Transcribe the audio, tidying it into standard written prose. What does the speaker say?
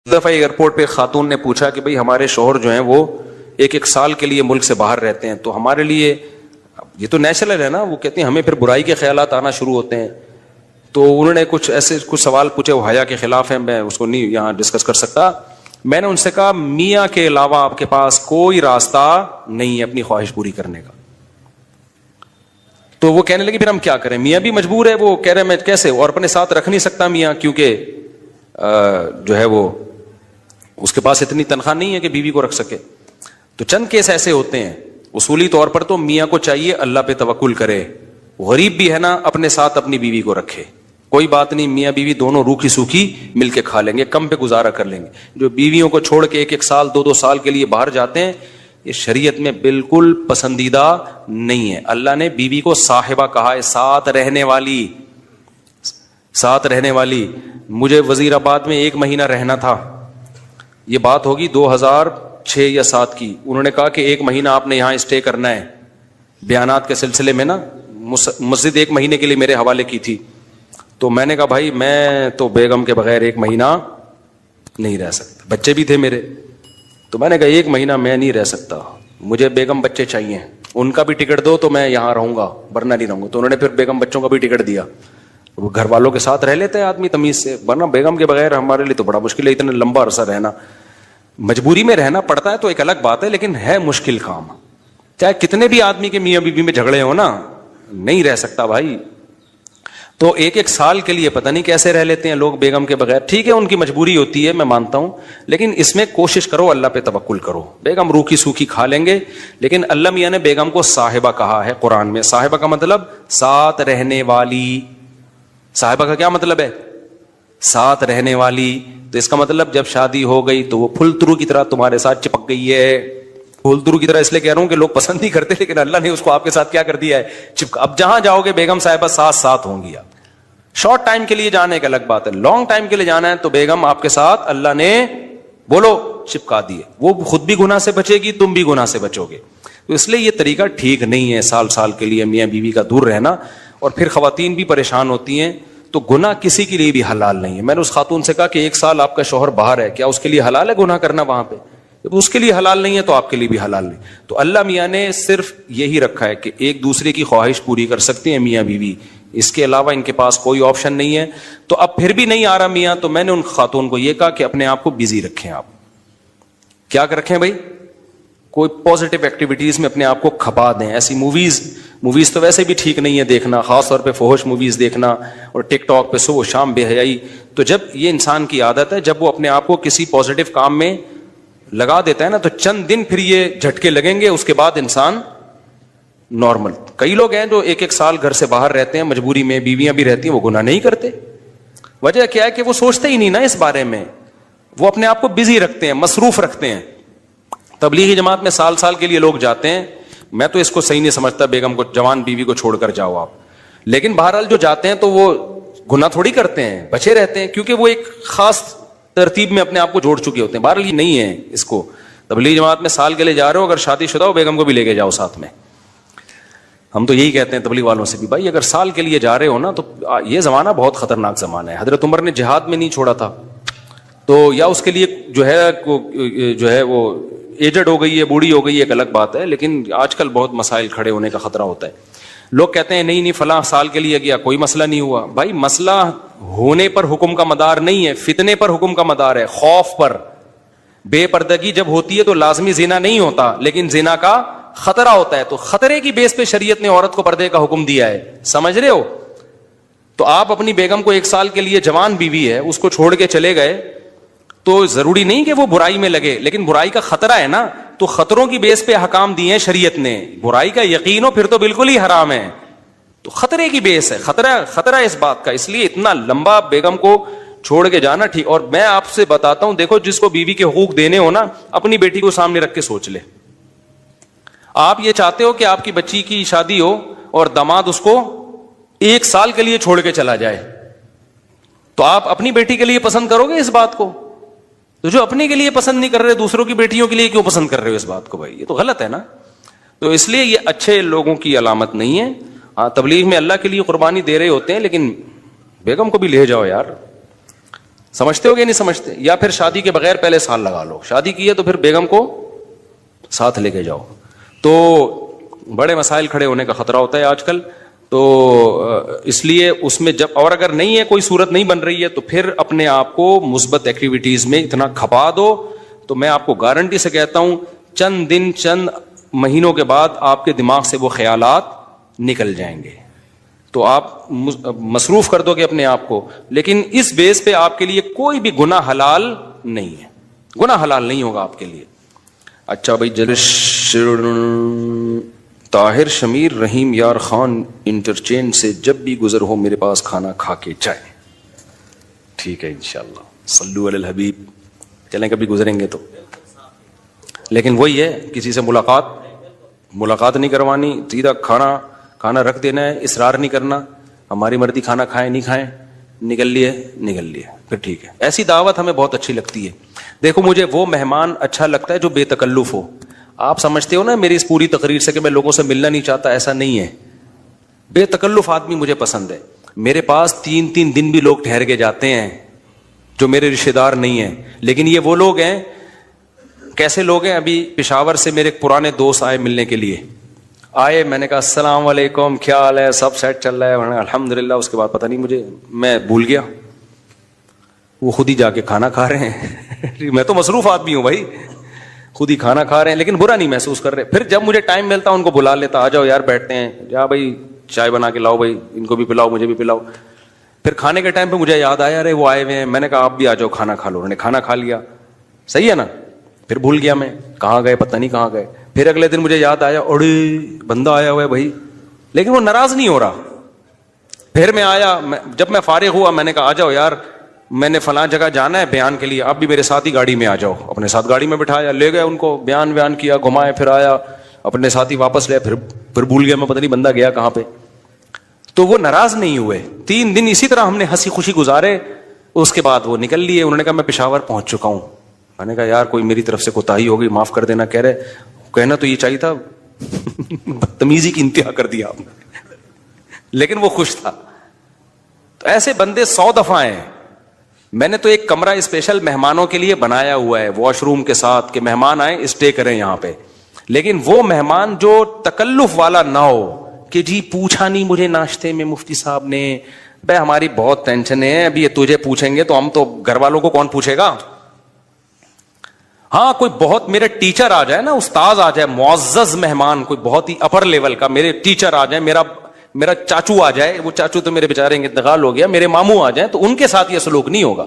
دفعہ ایئرپورٹ پہ خاتون نے پوچھا کہ بھئی ہمارے شوہر جو ہیں وہ ایک سال کے لیے ملک سے باہر رہتے ہیں، تو ہمارے لیے یہ تو نیچرل ہے نا، وہ کہتے ہیں ہمیں پھر برائی کے خیالات آنا شروع ہوتے ہیں. تو انہوں نے کچھ سوال پوچھے، وہ حیا کے خلاف ہیں، میں اس کو نہیں یہاں ڈسکس کر سکتا. میں نے ان سے کہا میاں کے علاوہ آپ کے پاس کوئی راستہ نہیں ہے اپنی خواہش پوری کرنے کا. تو وہ کہنے لگے پھر ہم کیا کریں، میاں بھی مجبور ہے. وہ کہہ رہے میں کیسے، اور اپنے ساتھ رکھ نہیں سکتا میاں، کیونکہ جو ہے وہ اس کے پاس اتنی تنخواہ نہیں ہے کہ بیوی کو رکھ سکے. تو چند کیس ایسے ہوتے ہیں. اصولی طور پر تو میاں کو چاہیے اللہ پہ توکل کرے، غریب بھی ہے نا اپنے ساتھ اپنی بیوی کو رکھے. کوئی بات نہیں، میاں بیوی دونوں روکھی سوکھی مل کے کھا لیں گے، کم پہ گزارا کر لیں گے. جو بیویوں کو چھوڑ کے ایک سال دو سال کے لیے باہر جاتے ہیں، یہ شریعت میں بالکل پسندیدہ نہیں ہے. اللہ نے بیوی کو صاحبہ کہا ہے، ساتھ رہنے والی. مجھے وزیر آباد میں 1 مہینہ رہنا تھا، یہ بات ہوگی 2006 یا 2007 کی. انہوں نے کہا کہ 1 مہینہ آپ نے یہاں اسٹے کرنا ہے. بیانات کے سلسلے میں نا مسجد 1 مہینے کے لیے میرے حوالے کی تھی. تو میں نے کہا بھائی میں تو بیگم کے بغیر 1 مہینہ نہیں رہ سکتا، بچے بھی تھے میرے. تو میں نے کہا 1 مہینہ میں نہیں رہ سکتا، مجھے بیگم بچے چاہیے، ان کا بھی ٹکٹ دو تو میں یہاں رہوں گا ورنہ نہیں رہوں گا. تو انہوں نے پھر بیگم بچوں کا بھی ٹکٹ دیا. وہ گھر والوں کے ساتھ رہ لیتے ہیں آدمی تمیز سے، ورنہ بیگم کے بغیر ہمارے لیے تو بڑا مشکل ہے اتنا لمبا عرصہ رہنا. مجبوری میں رہنا پڑتا ہے تو ایک الگ بات ہے، لیکن ہے مشکل کام. چاہے کتنے بھی آدمی کے میاں بیوی میں جھگڑے ہو نا، نہیں رہ سکتا بھائی. تو 1 سال کے لیے پتہ نہیں کیسے رہ لیتے ہیں لوگ بیگم کے بغیر. ٹھیک ہے ان کی مجبوری ہوتی ہے، میں مانتا ہوں، لیکن اس میں کوشش کرو اللہ پہ توکل کرو. بیگم روکھی سوکھی کھا لیں گے، لیکن اللہ میاں نے بیگم کو صاحبہ کہا ہے قرآن میں. صاحبہ کا مطلب ساتھ رہنے والی. صاحبہ کا کیا مطلب ہے؟ ساتھ رہنے والی. تو اس کا مطلب جب شادی ہو گئی تو وہ پھول ترو کی طرح تمہارے ساتھ چپک گئی ہے. پھول ترو کی طرح اس لیے کہہ رہا ہوں کہ لوگ پسند نہیں کرتے، لیکن اللہ نے اس کو آپ کے ساتھ کیا کر دیا ہے، اب جہاں جاؤ گے بیگم صاحبہ ساتھ ہوں گی. آپ شارٹ ٹائم کے لیے جانے کا الگ بات ہے، لانگ ٹائم کے لیے جانا ہے تو بیگم آپ کے ساتھ اللہ نے بولو چپکا دیے. وہ خود بھی گناہ سے بچے گی، تم بھی گناہ سے بچو گے. تو اس لیے یہ طریقہ ٹھیک نہیں ہے سال کے لیے میاں بیوی کا دور رہنا. اور پھر خواتین بھی پریشان ہوتی ہیں. تو گناہ کسی کے لیے بھی حلال نہیں ہے. میں نے اس خاتون سے کہا کہ 1 سال آپ کا شوہر باہر ہے، کیا اس کے لیے حلال ہے گناہ کرنا وہاں پہ؟ جب اس کے لیے حلال نہیں ہے تو آپ کے لیے بھی حلال نہیں. تو اللہ میاں نے صرف یہی رکھا ہے کہ ایک دوسرے کی خواہش پوری کر سکتے ہیں میاں بیوی، اس کے علاوہ ان کے پاس کوئی آپشن نہیں ہے. تو اب پھر بھی نہیں آ رہا میاں، تو میں نے ان خاتون کو یہ کہا کہ اپنے آپ کو بزی رکھیں. آپ کیا رکھیں بھائی؟ کوئی پازیٹیو ایکٹیویٹیز میں اپنے آپ کو کھپا دیں. ایسی موویز تو ویسے بھی ٹھیک نہیں ہے دیکھنا، خاص طور پہ فحش موویز دیکھنا اور ٹک ٹاک پہ صبح و شام بے حیائی. تو جب یہ انسان کی عادت ہے، جب وہ اپنے آپ کو کسی پازیٹیو کام میں لگا دیتا ہے نا، تو چند دن پھر یہ جھٹکے لگیں گے، اس کے بعد انسان نارمل. کئی لوگ ہیں جو 1 سال گھر سے باہر رہتے ہیں، مجبوری میں بیویاں بھی رہتی ہیں، وہ گناہ نہیں کرتے. وجہ کیا ہے کہ وہ سوچتے ہی نہیں نا اس بارے میں، وہ اپنے آپ کو بزی رکھتے ہیں، مصروف رکھتے ہیں. تبلیغی جماعت میں سال کے لیے لوگ جاتے ہیں. میں تو اس کو صحیح نہیں سمجھتا بیگم کو، جوان بیوی کو چھوڑ کر جاؤ آپ. لیکن بہرحال جو جاتے ہیں تو وہ گناہ تھوڑی کرتے ہیں، بچے رہتے ہیں، کیونکہ وہ ایک خاص ترتیب میں اپنے آپ کو جوڑ چکے ہوتے ہیں. بہرحال یہ نہیں ہے اس کو. تبلیغی جماعت میں سال کے لیے جا رہے ہو، اگر شادی شدہ ہو بیگم کو بھی لے کے جاؤ ساتھ میں. ہم تو یہی کہتے ہیں تبلیغ والوں سے بھی، بھائی اگر سال کے لیے جا رہے ہو نا، تو یہ زمانہ بہت خطرناک زمانہ ہے. حضرت عمر نے جہاد میں نہیں چھوڑا تھا، تو یا اس کے لیے جو ہے وہ ایجڈ ہو گئی ہے، بوڑھی ہو گئی ہے، ایک الگ بات ہے. لیکن آج کل بہت مسائل کھڑے ہونے کا خطرہ ہوتا ہے. لوگ کہتے ہیں نہیں فلاں سال کے لیے گیا کوئی مسئلہ نہیں ہوا. بھائی مسئلہ ہونے پر حکم کا مدار نہیں ہے، فتنے پر حکم کا مدار ہے، خوف پر. بے پردگی جب ہوتی ہے تو لازمی زنا نہیں ہوتا، لیکن زنا کا خطرہ ہوتا ہے. تو خطرے کی بیس پہ شریعت نے عورت کو پردے کا حکم دیا ہے. سمجھ رہے ہو؟ تو آپ اپنی بیگم کو 1 سال کے لیے، جوان بیوی ہے، اس کو چھوڑ کے چلے گئے تو ضروری نہیں کہ وہ برائی میں لگے، لیکن برائی کا خطرہ ہے نا. تو خطروں کی بیس پہ احکام دیے ہیں شریعت نے. برائی کا یقین ہو پھر تو بالکل ہی حرام ہے. تو خطرے کی بیس ہے، خطرہ اس بات کا. اس لیے اتنا لمبا بیگم کو چھوڑ کے جانا ٹھیک. اور میں آپ سے بتاتا ہوں، دیکھو جس کو بیوی کے حقوق دینے ہو نا، اپنی بیٹی کو سامنے رکھ کے سوچ لے. آپ یہ چاہتے ہو کہ آپ کی بچی کی شادی ہو اور داماد اس کو 1 سال کے لیے چھوڑ کے چلا جائے، تو آپ اپنی بیٹی کے لیے پسند کرو گے اس بات کو؟ تو جو اپنے کے لیے پسند نہیں کر رہے، دوسروں کی بیٹیوں کے لیے کیوں پسند کر رہے ہو اس بات کو؟ بھائی یہ تو غلط ہے نا. تو اس لیے یہ اچھے لوگوں کی علامت نہیں ہے. ہاں تبلیغ میں اللہ کے لیے قربانی دے رہے ہوتے ہیں، لیکن بیگم کو بھی لے جاؤ یار. سمجھتے ہو گے نہیں سمجھتے؟ یا پھر شادی کے بغیر پہلے سال لگا لو, شادی کی ہے تو پھر بیگم کو ساتھ لے کے جاؤ. تو بڑے مسائل کھڑے ہونے کا خطرہ ہوتا ہے آج کل. تو اس لیے اس میں جب, اور اگر نہیں ہے کوئی صورت نہیں بن رہی ہے, تو پھر اپنے آپ کو مثبت ایکٹیویٹیز میں اتنا کھپا دو. تو میں آپ کو گارنٹی سے کہتا ہوں چند دن چند مہینوں کے بعد آپ کے دماغ سے وہ خیالات نکل جائیں گے. تو آپ مصروف کر دو گے اپنے آپ کو, لیکن اس بیس پہ آپ کے لیے کوئی بھی گناہ حلال نہیں ہے, گناہ حلال نہیں ہوگا آپ کے لیے. اچھا بھائی, طاہر شمیر رحیم یار خان انٹرچینج سے جب بھی گزر ہو میرے پاس کھانا کھا کے جائے. ٹھیک ہے انشاءاللہ, صلو علی الحبیب. چلیں کبھی گزریں گے تو. لیکن وہی ہے, کسی سے ملاقات نہیں کروانی, سیدھا کھانا رکھ دینا ہے, اصرار نہیں کرنا, ہماری مرضی کھانا کھائیں نہیں کھائیں, نکل لیے پھر ٹھیک ہے. ایسی دعوت ہمیں بہت اچھی لگتی ہے. دیکھو مجھے وہ مہمان اچھا لگتا ہے جو بے تکلف ہو. آپ سمجھتے ہو نا میری اس پوری تقریر سے کہ میں لوگوں سے ملنا نہیں چاہتا, ایسا نہیں ہے. بے تکلف آدمی مجھے پسند ہے. میرے پاس 3 دن بھی لوگ ٹھہر کے جاتے ہیں جو میرے رشتے دار نہیں ہیں, لیکن یہ وہ لوگ ہیں. کیسے لوگ ہیں؟ ابھی پشاور سے میرے پرانے دوست آئے ملنے کے لیے, آئے, میں نے کہا السلام علیکم, کیا حال ہے, سب سیٹ چل رہا ہے, الحمدللہ. اس کے بعد پتہ نہیں میں بھول گیا, وہ خود ہی جا کے کھانا کھا رہے ہیں. میں تو مصروف آدمی ہوں بھائی, خود ہی کھانا کھا رہے ہیں, لیکن برا نہیں محسوس کر رہے. پھر جب مجھے ٹائم ملتا ان کو بلا لیتا, آ جاؤ یار بیٹھتے ہیں, جا بھائی چائے بنا کے لاؤ, بھائی ان کو بھی پلاؤ مجھے بھی پلاؤ. پھر کھانے کے ٹائم پہ مجھے یاد آیا ارے وہ آئے ہوئے ہیں, میں نے کہا آپ بھی آ جاؤ کھانا کھا لو. انہوں نے کھانا کھا لیا, صحیح ہے نا. پھر بھول گیا میں کہاں گئے, پتہ نہیں کہاں گئے. پھر اگلے دن مجھے یاد آیا اڑے بندہ آیا ہوا ہے بھائی, لیکن وہ ناراض نہیں ہو رہا. پھر میں آیا, جب میں فارغ ہوا میں نے کہا آ جاؤ یار, میں نے فلاں جگہ جانا ہے بیان کے لیے, آپ بھی میرے ساتھ ہی گاڑی میں آ جاؤ. اپنے ساتھ گاڑی میں بٹھایا, لے گئے ان کو, بیان کیا, گھمائے, پھر آیا اپنے ساتھ ہی واپس لے. پھر بھول گیا میں, پتہ نہیں بندہ گیا کہاں پہ. تو وہ ناراض نہیں ہوئے. 3 دن اسی طرح ہم نے ہنسی خوشی گزارے. اس کے بعد وہ نکل لیے. انہوں نے کہا میں پشاور پہنچ چکا ہوں. میں نے کہا یار کوئی میری طرف سے کوتاہی ہو گئی, معاف کر دینا. کہہ رہے کہنا تو یہ چاہیے تھا, بدتمیزی کی انتہا کر دیا آپ نے. لیکن وہ خوش تھا. تو ایسے بندے 100 دفعہ ہیں. میں نے تو ایک کمرہ اسپیشل مہمانوں کے لیے بنایا ہوا ہے, واش روم کے ساتھ, کہ مہمان آئیں اسٹے کریں یہاں پہ. لیکن وہ مہمان جو تکلف والا نہ ہو کہ جی پوچھا نہیں مجھے ناشتے میں مفتی صاحب نے, بھائی ہماری بہت ٹینشن ہے, ابھی یہ تجھے پوچھیں گے تو ہم تو گھر والوں کو کون پوچھے گا. ہاں کوئی بہت میرے ٹیچر آ جائے نا, استاذ آ جائے, معزز مہمان, کوئی بہت ہی اپر لیول کا, میرے ٹیچر آ جائے, میرا چاچو آ جائے, وہ چاچو تو میرے بیچارے انتقال ہو گیا, میرے ماموں آ جائیں, تو ان کے ساتھ یہ سلوک نہیں ہوگا.